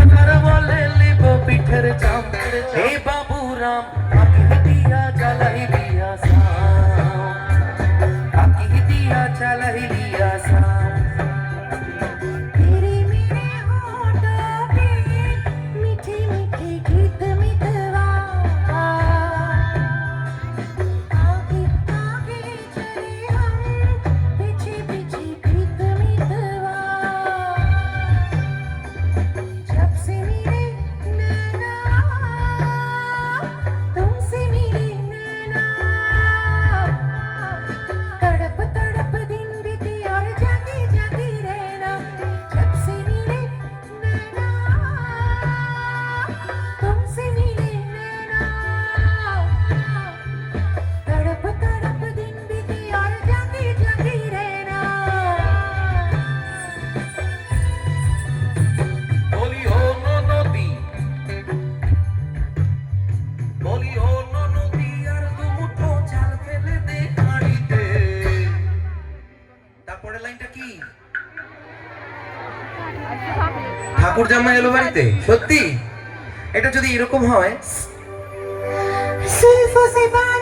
সাগর বলে লিব পিঠের চাম হে বাবুরাম আকি দিয়া চালাই দিয়া সাম আকি দিয়া চালাই দিয়া সাম तेरे मेरे होठों पे मीठे मीठे गीत मितवा आगे आगे चले हम पीछे पीछे गीत मितवा जब से मिले नैना तुमसे मिले नैना तड़प तड़प दिन बीते और जागे जागे रहना जब से मिले नैना तुमसे मिले नैना तड़प तड़प दिन बीते और जागे जागे रहना বলি ও নদী বলি ও নদী আর দুমুঠো চাল ফেলে দে খাড়িতে তারপরে লাইনটা কি ঠাকুর জামাই এলো বাড়িতে সত্যি এটা যদি এরকম হয় जुल्फों से बांध